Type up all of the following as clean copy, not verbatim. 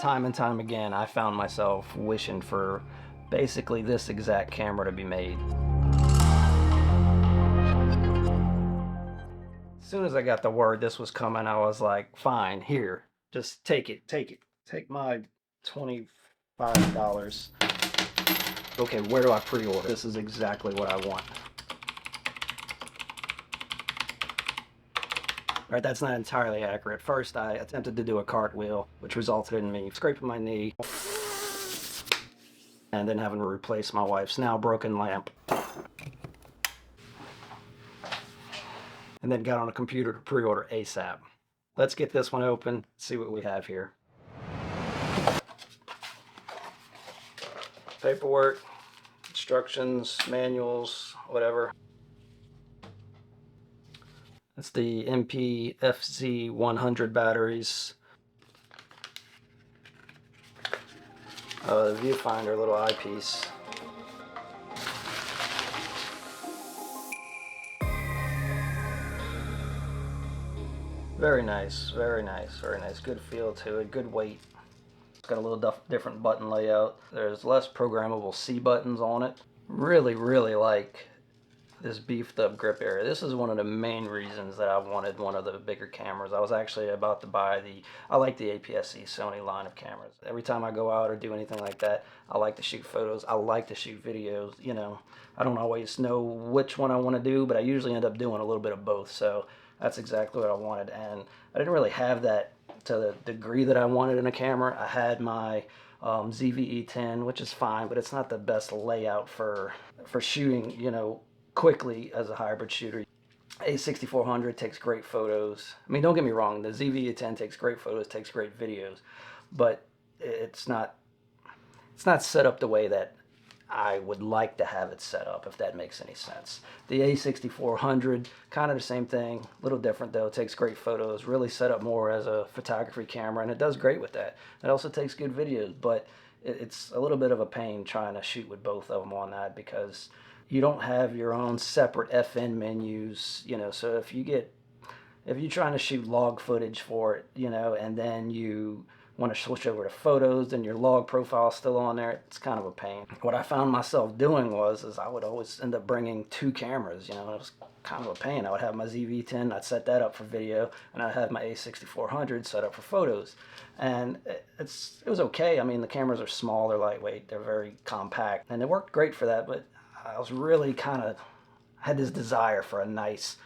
Time and time again, I found myself wishing for basically this exact camera to be made. As soon as I got the word this was coming, I was like, fine, here, just take it. Take my $25. Okay, where do I pre-order? This is exactly what I want. All right, that's not entirely accurate. First, I attempted to do a cartwheel, which resulted in me scraping my knee and then having to replace my wife's now broken lamp. And then got on a computer to pre-order ASAP. Let's get this one open, see what we have here. Paperwork, instructions, manuals, whatever. That's the FZ100 batteries. The viewfinder little eyepiece. Very nice, very nice, very nice. Good feel to it, good weight. It's got a little different button layout. There's less programmable C buttons on it. Really, really like this beefed up grip area. This is one of the main reasons that I wanted one of the bigger cameras. I was actually about to buy I like the APS-C Sony line of cameras. Every time I go out or do anything like that, I like to shoot photos. I like to shoot videos. You know, I don't always know which one I want to do, but I usually end up doing a little bit of both. So that's exactly what I wanted. And I didn't really have that to the degree that I wanted in a camera. I had my ZV-E10, which is fine, but it's not the best layout for shooting, you know, quickly as a hybrid shooter. A6400 takes great photos. I mean, don't get me wrong, the ZV-E10 takes great photos, takes great videos, but it's not set up the way that I would like to have it set up, if that makes any sense. The A6400, kind of the same thing, a little different though. It takes great photos, really set up more as a photography camera, and it does great with that. It also takes good videos, but it's a little bit of a pain trying to shoot with both of them on that, because you don't have your own separate FN menus, you know. So if you're trying to shoot log footage for it, you know, and then you want to switch over to photos, then your log profile is still on there, it's kind of a pain. What I found myself doing is I would always end up bringing two cameras, you know. It was kind of a pain. I would have my ZV-10, I'd set that up for video, and I'd have my A6400 set up for photos. And it was okay. I mean, the cameras are small, they're lightweight, they're very compact, and they worked great for that, but I was really had this desire for a nice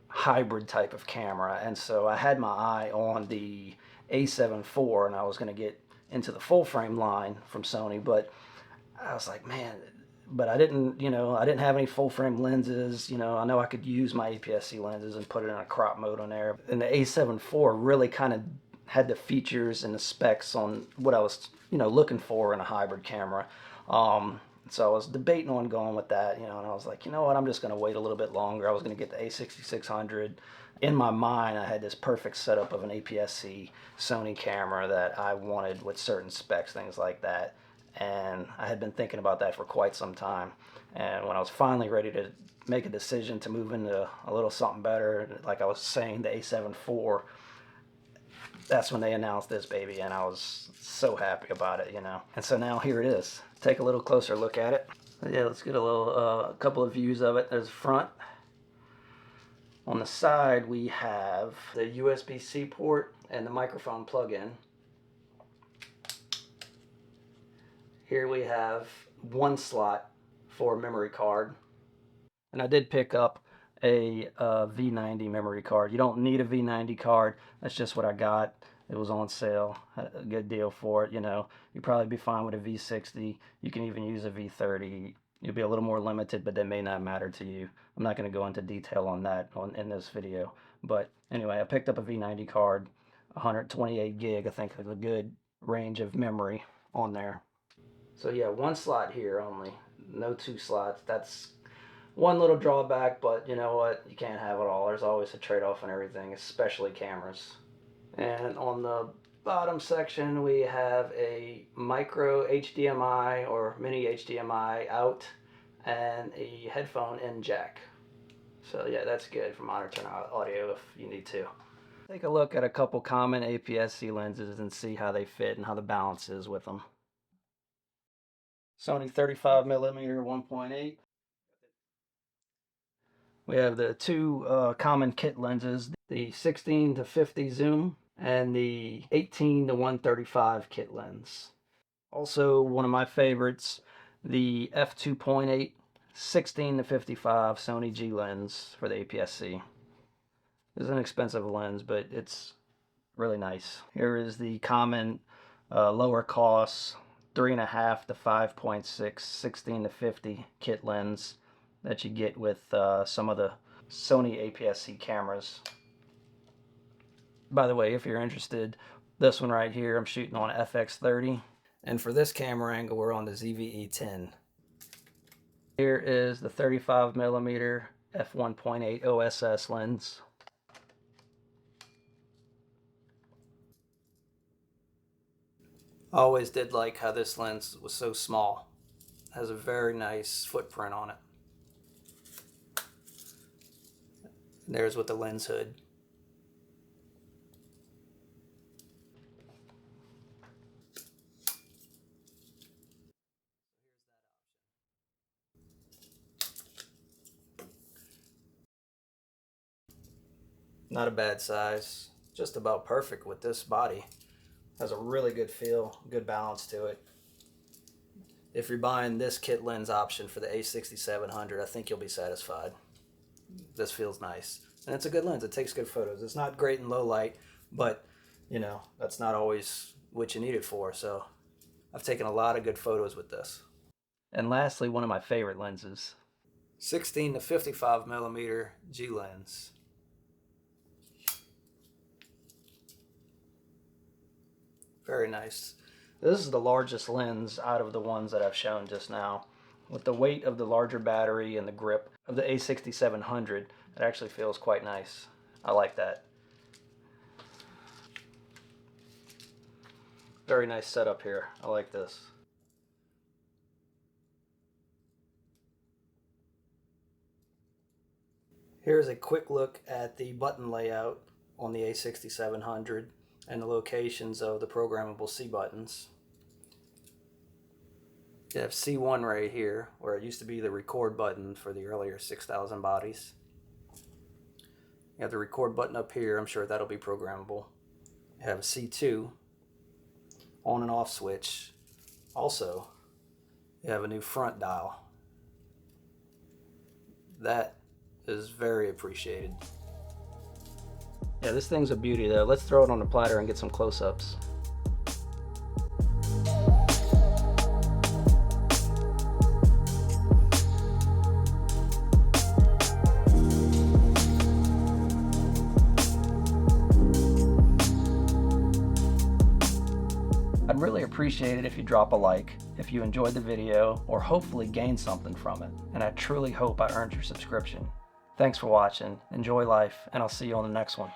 hybrid type of camera, and so I had my eye on the A7 IV, and I was going to get into the full frame line from Sony, but I was like, man, but I didn't have any full frame lenses. You know, I know I could use my APS-C lenses and put it in a crop mode on there, and the A7 IV really kind of had the features and the specs on what I was, you know, looking for in a hybrid camera. So I was debating on going with that, you know, and I was like, you know what, I'm just going to wait a little bit longer. I was going to get the A6600. In my mind, I had this perfect setup of an APS-C Sony camera that I wanted with certain specs, things like that. And I had been thinking about that for quite some time. And when I was finally ready to make a decision to move into a little something better, like I was saying, the A7 IV, that's when they announced this baby, and I was so happy about it, you know. And so now here it is. Take a little closer look at it. Yeah, let's get a couple of views of it. There's the front. On the side, we have the USB-C port and the microphone plug-in. Here we have one slot for a memory card. And I did pick up a V90 memory card. You don't need a V90 card. That's just what I got. It was on sale. Had a good deal for it, you know. You'd probably be fine with a V60. You can even use a V30. You'll be a little more limited, but that may not matter to you. I'm not going to go into detail on that in this video. But anyway, I picked up a V90 card, 128 gig, I think is a good range of memory on there. So yeah, one slot here only, no two slots. That's one little drawback, but you know what? You can't have it all. There's always a trade-off in everything, especially cameras. And on the bottom section, we have a micro HDMI or mini HDMI out and a headphone in jack. So yeah, that's good for monitoring audio if you need to. Take a look at a couple common APS-C lenses and see how they fit and how the balance is with them. Sony 35mm 1.8. We have the two common kit lenses, the 16 to 50 zoom and the 18 to 135 kit lens. Also, one of my favorites, the f2.8 16 to 55 Sony G lens for the APS-C. It's an expensive lens, but it's really nice. Here is the common lower cost 3.5 to 5.6 16 to 50 kit lens that you get with some of the Sony APS-C cameras. By the way, if you're interested, this one right here, I'm shooting on FX30. And for this camera angle, we're on the ZVE10. Here is the 35mm f1.8 OSS lens. I always did like how this lens was so small. It has a very nice footprint on it. And there's with the lens hood. Not a bad size, just about perfect with this body. Has a really good feel, good balance to it. If you're buying this kit lens option for the A6700, I think you'll be satisfied. This feels nice. And it's a good lens, it takes good photos. It's not great in low light, but you know, that's not always what you need it for. So I've taken a lot of good photos with this. And lastly, one of my favorite lenses, 16 to 55mm G lens. Very nice. This is the largest lens out of the ones that I've shown just now. With the weight of the larger battery and the grip of the A6700, it actually feels quite nice. I like that. Very nice setup here. I like this. Here's a quick look at the button layout on the A6700 and the locations of the programmable C buttons. You have C1 right here, where it used to be the record button for the earlier 6000 bodies. You have the record button up here, I'm sure that'll be programmable. You have a C2, on and off switch. Also, you have a new front dial. That is very appreciated. Yeah, this thing's a beauty though. Let's throw it on the platter and get some close-ups. I'd really appreciate it if you drop a like, if you enjoyed the video, or hopefully gained something from it. And I truly hope I earned your subscription. Thanks for watching, enjoy life, and I'll see you on the next one.